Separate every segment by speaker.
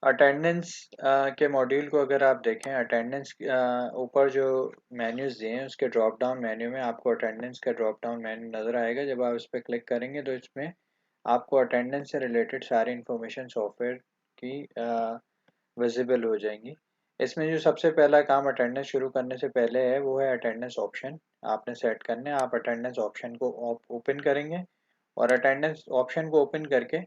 Speaker 1: Attendance के module को अगर आप देखें, अटेंडेंस ऊपर जो मेन्यूज दिए हैं उसके ड्रॉप डाउन मेन्यू में आपको अटेंडेंस का ड्रॉप डाउन मेन्यू नज़र आएगा। जब आप इस पर क्लिक करेंगे तो इसमें आपको अटेंडेंस से रिलेटेड सारी इंफॉर्मेशन सॉफ्टवेयर की विजिबल हो जाएंगी। इसमें जो सबसे पहला काम अटेंडेंस शुरू करने से पहले है वो है अटेंडेंस ऑप्शन आपने सेट करने हैं। आप अटेंडेंस ऑप्शन को ओपन करेंगे और अटेंडेंस ऑप्शन को ओपन करके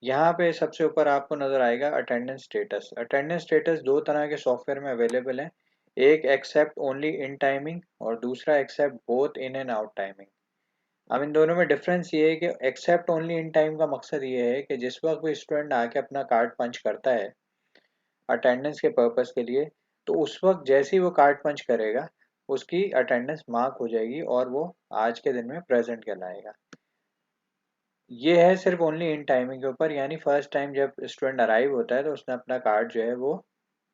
Speaker 1: यहाँ पे सबसे ऊपर आपको नजर आएगा अटेंडेंस स्टेटस। अटेंडेंस स्टेटस दो तरह के सॉफ्टवेयर में अवेलेबल है, एक एक्सेप्ट ओनली इन टाइमिंग और दूसरा except both in and out timing. अब इन दोनों में डिफरेंस ये है कि एक्सेप्ट ओनली इन टाइम का मकसद ये है कि जिस वक्त कोई स्टूडेंट आके अपना कार्ड पंच करता है अटेंडेंस के पर्पस के लिए, तो उस वक्त जैसे ही वो कार्ड पंच करेगा उसकी अटेंडेंस मार्क हो जाएगी और वो आज के दिन में प्रेजेंट कहलाएगा। ये है सिर्फ ओनली इन टाइमिंग के ऊपर, यानी फर्स्ट टाइम जब स्टूडेंट अराइव होता है तो उसने अपना कार्ड जो है वो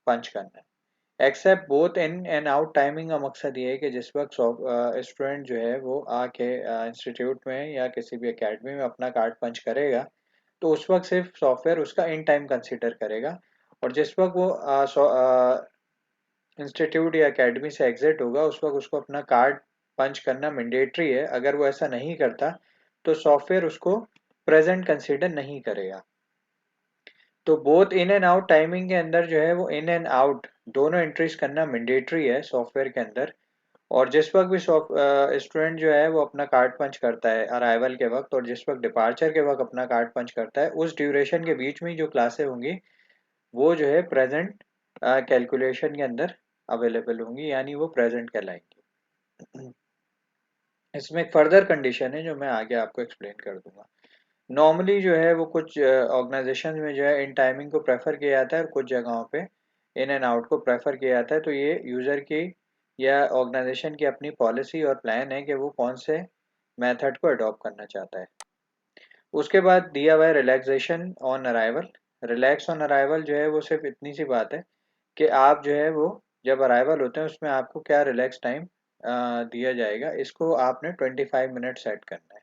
Speaker 1: पंच करना है। Except both in and out timing का मकसद ये है कि जिस वक्त स्टूडेंट जो है वो आके इंस्टीट्यूट में या किसी भी एकेडमी में अपना कार्ड पंच करेगा तो उस वक्त सिर्फ सॉफ्टवेयर उसका इन टाइम कंसिडर करेगा, और जिस वक्त वो इंस्टीट्यूट या एकेडमी से एग्जिट होगा उस वक्त उसको अपना कार्ड पंच करना मैंडेटरी है। अगर वो ऐसा नहीं करता तो सॉफ्टवेयर उसको प्रेजेंट कंसीडर नहीं करेगा। तो both in and out timing के अंदर जो है वो इन एंड आउट दोनों एंट्रीज करना मैंडेटरी है सॉफ्टवेयर के अंदर। और जिस वक्त भी स्टूडेंट जो है वो अपना कार्ड पंच करता है अराइवल के वक्त और जिस वक्त डिपार्चर के वक्त अपना कार्ड पंच करता है, उस ड्यूरेशन के बीच में जो क्लासें होंगी वो जो है प्रेजेंट कैलकुलेशन के अंदर अवेलेबल होंगी, यानी वो प्रेजेंट कहलाएंगी। इसमें एक फर्दर कंडीशन है जो मैं आगे आपको एक्सप्लेन कर दूंगा। नॉर्मली जो है वो कुछ ऑर्गेनाइजेशन में जो है इन टाइमिंग को प्रेफर किया जाता है और कुछ जगहों पे इन एंड आउट को प्रेफर किया जाता है। तो ये यूज़र की या ऑर्गेनाइजेशन की अपनी पॉलिसी और प्लान है कि वो कौन से मेथड को अडॉप्ट करना चाहता है। उसके बाद दिया हुआ है relaxation on arrival. Relax on arrival जो है वो सिर्फ इतनी सी बात है कि आप जो है वो जब अराइवल होते हैं उसमें आपको क्या रिलैक्स टाइम दिया जाएगा, इसको आपने 25 मिनट सेट करना है।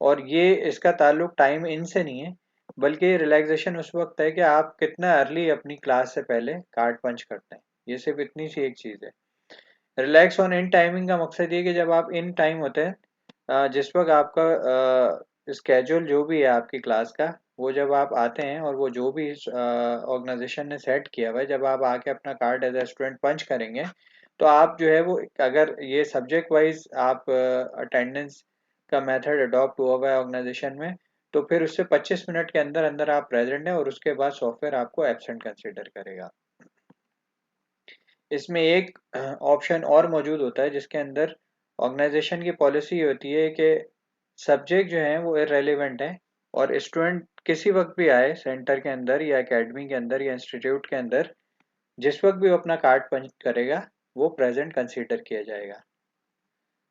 Speaker 1: और ये इसका ताल्लुक टाइम इन से नहीं है, बल्कि रिलैक्सेशन उस वक्त है कि आप कितना अर्ली अपनी क्लास से पहले कार्ड पंच करते हैं। ये सिर्फ इतनी सी एक चीज़ है। रिलैक्स ऑन इन टाइमिंग का मकसद ये कि जब आप इन टाइम होते हैं, जिस वक्त आपका स्केड्यूल जो भी है आपकी क्लास का, वो जब आप आते हैं और वो जो भी ऑर्गेनाइजेशन ने सेट किया हुआ है, जब आप आके अपना कार्ड एज ए स्टूडेंट पंच करेंगे तो आप जो है वो अगर ये सब्जेक्ट वाइज आप अटेंडेंस का मेथड अडॉप्ट हुआ हुआ है ऑर्गेनाइजेशन में, तो फिर उससे 25 मिनट के अंदर अंदर आप प्रेजेंट हैं और उसके बाद सॉफ्टवेयर आपको एब्सेंट कंसिडर करेगा। इसमें एक ऑप्शन और मौजूद होता है जिसके अंदर ऑर्गेनाइजेशन की पॉलिसी होती है कि सब्जेक्ट जो है वो इरेलीवेंट है और स्टूडेंट किसी वक्त भी आए सेंटर के अंदर या एकेडमी के अंदर या इंस्टीट्यूट के अंदर, जिस वक्त भी वो अपना कार्ड पंच करेगा वो प्रेजेंट कंसीडर किया जाएगा।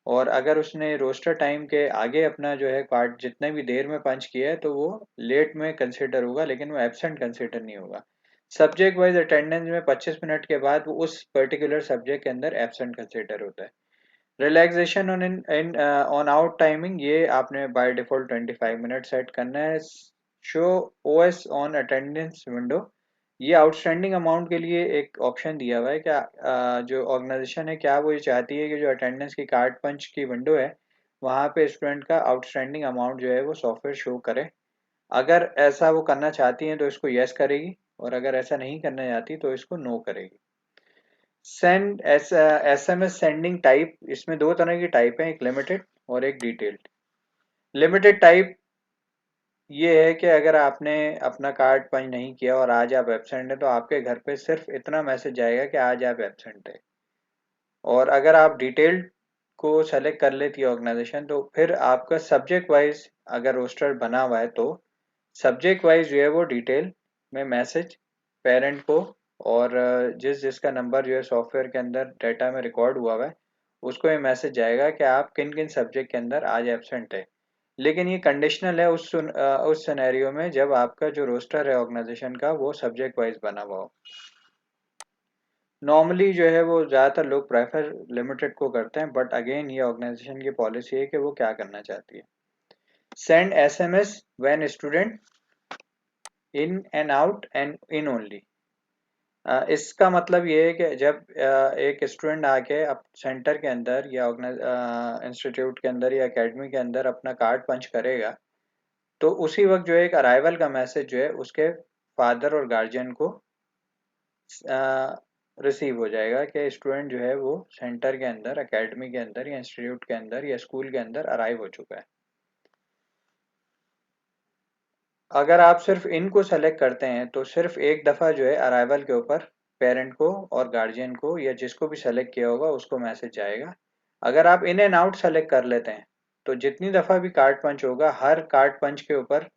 Speaker 1: और अगर उसने रोस्टर टाइम के आगे अपना जो है कार्ड जितने भी देर में पंच किया है तो वो लेट में कंसीडर होगा, लेकिन वो एब्सेंट कंसीडर नहीं होगा। सब्जेक्ट वाइज अटेंडेंस में 25 मिनट के बाद वो उस पर्टिकुलर सब्जेक्ट के अंदर एब्सेंट कंसीडर होता है। Relaxation on in on out timing ये आपने बाय डिफॉल्ट 25 मिनट सेट करना है। Show OS on attendance window, ये आउटस्टैंडिंग अमाउंट के लिए एक ऑप्शन दिया हुआ है। क्या जो ऑर्गेनाइजेशन है क्या वो ये चाहती है कि जो अटेंडेंस की कार्ड पंच की विंडो है वहाँ पे स्टूडेंट का आउटस्टैंडिंग अमाउंट जो है वो सॉफ्टवेयर शो करे। अगर ऐसा वो करना चाहती है तो इसको यस करेगी और अगर ऐसा नहीं करना चाहती तो इसको नो करेगी। सेंड एसएमएस सेंडिंग टाइप, इसमें दो तरह की टाइप है, एक लिमिटेड और एक डिटेल्ड। लिमिटेड टाइप ये है कि अगर आपने अपना कार्ड पंच नहीं किया और आज आप एब्सेंट हैं तो आपके घर पे सिर्फ इतना मैसेज जाएगा कि आज आप एब्सेंट है। और अगर आप डिटेल्ड को सेलेक्ट कर लेती है ऑर्गेनाइजेशन तो फिर आपका सब्जेक्ट वाइज अगर रोस्टर बना हुआ है तो सब्जेक्ट वाइज जो है वो डिटेल में मैसेज पेरेंट को और जिस जिसका नंबर जो है सॉफ्टवेयर के अंदर डाटा में रिकॉर्ड हुआ हुआ है उसको ये मैसेज जाएगा कि आप किन किन सब्जेक्ट के अंदर आज एब्सेंट है। लेकिन ये कंडीशनल है उस सिनेरियो में जब आपका जो रोस्टर है ऑर्गेनाइजेशन का वो सब्जेक्ट वाइज बना हुआ हो। नॉर्मली जो है वो ज़्यादातर लोग प्रेफर लिमिटेड को करते हैं, बट अगेन ये ऑर्गेनाइजेशन की पॉलिसी है कि वो क्या करना चाहती है। Send SMS when student in and out and in only, इसका मतलब ये है कि जब एक स्टूडेंट आके अब सेंटर के अंदर या इंस्टीट्यूट के अंदर या एकेडमी के अंदर अपना कार्ड पंच करेगा, तो उसी वक्त जो है एक अराइवल का मैसेज जो है उसके फादर और गार्जियन को रिसीव हो जाएगा कि स्टूडेंट जो है वो सेंटर के अंदर, एकेडमी के अंदर या इंस्टीट्यूट के अंदर या स्कूल के अंदर अराइव हो चुका है। अगर आप सिर्फ इनको सेलेक्ट करते हैं तो सिर्फ एक दफ़ा जो है अराइवल के ऊपर पेरेंट को और गार्जियन को या जिसको भी सेलेक्ट किया होगा उसको मैसेज जाएगा। अगर आप इन एंड आउट सेलेक्ट कर लेते हैं तो जितनी दफ़ा भी कार्ड पंच होगा हर कार्ड पंच के ऊपर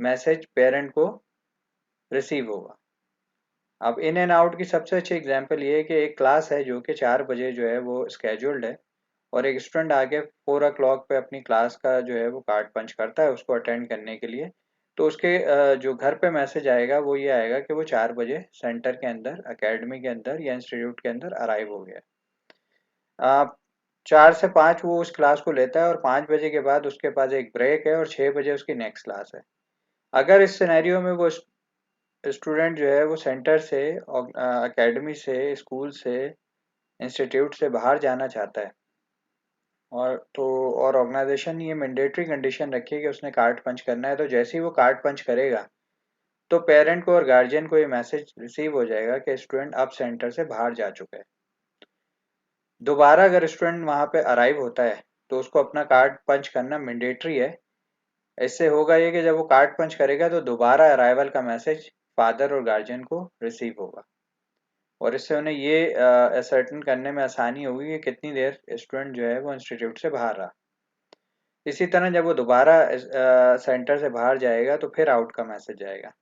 Speaker 1: मैसेज पेरेंट को रिसीव होगा। अब इन एंड आउट की सबसे अच्छी एग्जांपल ये है कि एक क्लास है जो कि 4 बजे जो है वो स्केड्यूल्ड है और एक स्टूडेंट आके 4 o'clock पे अपनी क्लास का जो है वो कार्ड पंच करता है उसको अटेंड करने के लिए। तो उसके जो घर पे मैसेज आएगा वो ये आएगा कि वो 4 बजे सेंटर के अंदर, एकेडमी के अंदर या इंस्टीट्यूट के अंदर अराइव हो गया। आप 4 से 5 वो उस क्लास को लेता है और 5 बजे के बाद उसके पास एक ब्रेक है और 6 बजे उसकी नेक्स्ट क्लास है। अगर इस सिनेरियो में वो स्टूडेंट जो है वो सेंटर से, एकेडमी से, स्कूल से, इंस्टीट्यूट से बाहर जाना चाहता है और तो और ऑर्गेनाइजेशन ने ये मैंडेटरी कंडीशन रखी है कि उसने कार्ड पंच करना है, तो जैसे ही वो कार्ड पंच करेगा तो पेरेंट को और गार्जियन को ये मैसेज रिसीव हो जाएगा कि स्टूडेंट अब सेंटर से बाहर जा चुका है। दोबारा अगर स्टूडेंट वहां पे अराइव होता है तो उसको अपना कार्ड पंच करना मैंडेटरी है। इससे होगा ये कि जब वो कार्ड पंच करेगा तो दोबारा अराइवल का मैसेज फादर और गार्जियन को रिसीव होगा और इससे उन्हें ये असर्टेन करने में आसानी होगी कि कितनी देर स्टूडेंट जो है वो इंस्टीट्यूट से बाहर रहा। इसी तरह जब वो दोबारा सेंटर से बाहर जाएगा तो फिर आउट का मैसेज जाएगा।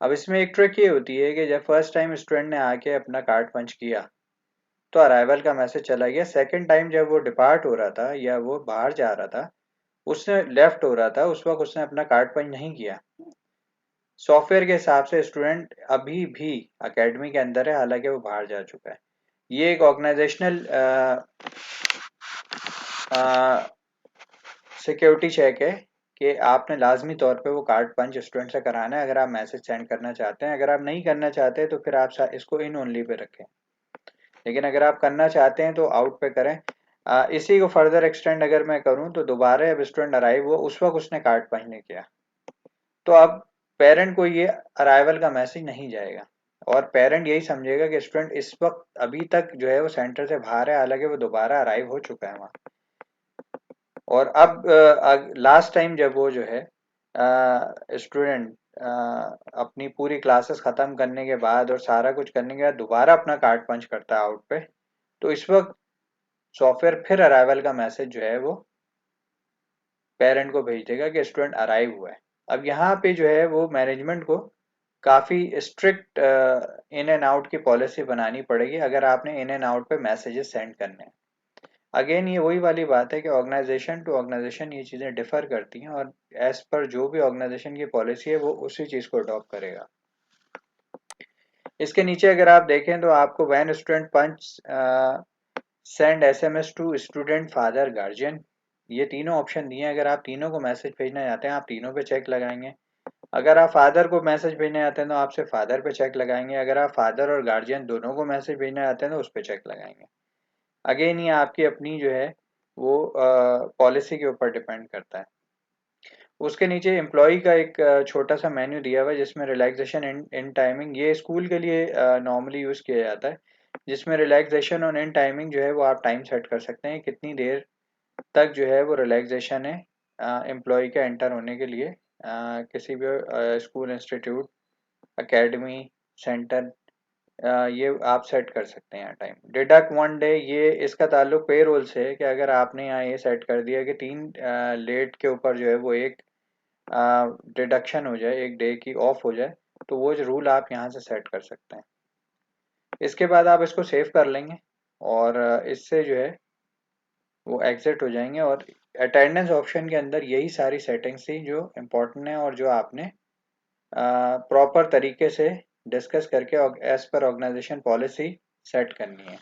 Speaker 1: अब इसमें एक ट्रिक ये होती है कि जब फर्स्ट टाइम स्टूडेंट ने आके अपना कार्ड पंच किया तो अराइवल का मैसेज चला गया। सेकंड टाइम जब वो डिपार्ट हो रहा था या वो बाहर जा रहा था, उसने लेफ्ट हो रहा था, उस वक्त उसने अपना कार्ड पंच नहीं किया। सॉफ्टवेयर के हिसाब से स्टूडेंट अभी भी एकेडमी के अंदर है, हालांकि वो बाहर जा चुका है। ये एक ऑर्गेनाइजेशनल सिक्योरिटी चेक है कि आपने लाजमी तौर पे वो कार्ड पंच स्टूडेंट से कराना है अगर आप मैसेज सेंड करना चाहते हैं। अगर आप नहीं करना चाहते तो फिर आप इसको इन ओनली पे रखें, लेकिन अगर आप करना चाहते हैं तो आउट पे करें। इसी को फर्दर एक्सटेंड अगर मैं करूं तो दोबारा अब स्टूडेंट अराइव हुआ, उस वक्त उसने कार्ड पंच नहीं किया तो अब पेरेंट को ये अराइवल का मैसेज नहीं जाएगा और पेरेंट यही समझेगा कि स्टूडेंट इस वक्त अभी तक जो है वो सेंटर से बाहर है, हालांकि वो दोबारा अराइव हो चुका है वहाँ। और अब लास्ट टाइम जब वो जो है स्टूडेंट अपनी पूरी क्लासेस खत्म करने के बाद और सारा कुछ करने के बाद दोबारा अपना कार्ड पंच करता है आउट पे, तो इस वक्त सॉफ्टवेयर फिर अराइवल का मैसेज जो है वो पेरेंट को भेज देगा कि स्टूडेंट अराइव हुआ है। अब यहाँ पे जो है वो मैनेजमेंट को काफ़ी स्ट्रिक्ट इन एंड आउट की पॉलिसी बनानी पड़ेगी अगर आपने इन एंड आउट पे मैसेजेस सेंड करने हैं। अगेन ये वही वाली बात है कि ऑर्गेनाइजेशन टू ऑर्गेनाइजेशन ये चीज़ें डिफर करती हैं और एज पर जो भी ऑर्गेनाइजेशन की पॉलिसी है वो उसी चीज़ को अडॉप्ट करेगा। इसके नीचे अगर आप देखें तो आपको when student punch send SMS to student father guardian, ये तीनों ऑप्शन दिए हैं। अगर आप तीनों को मैसेज भेजना चाहते हैं आप तीनों पे चेक लगाएंगे। अगर आप फादर को मैसेज भेजना चाहते हैं तो आप सिर्फ फादर पे चेक लगाएंगे। अगर आप फादर और गार्जियन दोनों को मैसेज भेजना चाहते हैं तो उस पर चेक लगाएंगे। अगेन ये आपकी अपनी जो है वो पॉलिसी के ऊपर डिपेंड करता है। उसके नीचे एम्प्लॉय का एक छोटा सा मेन्यू दिया हुआ है जिसमें रिलैक्सेशन इन टाइमिंग, ये स्कूल के लिए नॉर्मली यूज़ किया जाता है, जिसमें रिलैक्सेशन और इन टाइमिंग जो है वो आप टाइम सेट कर सकते हैं कितनी देर तक जो है वो रिलैक्सेशन है एम्प्लॉय के एंटर होने के लिए किसी भी स्कूल, इंस्टीट्यूट, एकेडमी, सेंटर, ये आप सेट कर सकते हैं टाइम। डिडक्ट 1 डे, ये इसका ताल्लुक पे रोल से है कि अगर आपने यहाँ ये सेट कर दिया कि 3 लेट के ऊपर जो है वो एक डिडक्शन हो जाए, एक डे की ऑफ हो जाए, तो वो जो रूल आप यहाँ से सेट कर सकते हैं। इसके बाद आप इसको सेव कर लेंगे और इससे जो है वो एग्जिट हो जाएंगे और अटेंडेंस ऑप्शन के अंदर यही सारी सेटिंग्स थी जो इम्पोर्टेंट है और जो आपने प्रॉपर तरीके से डिस्कस करके as per organisation policy set करनी है।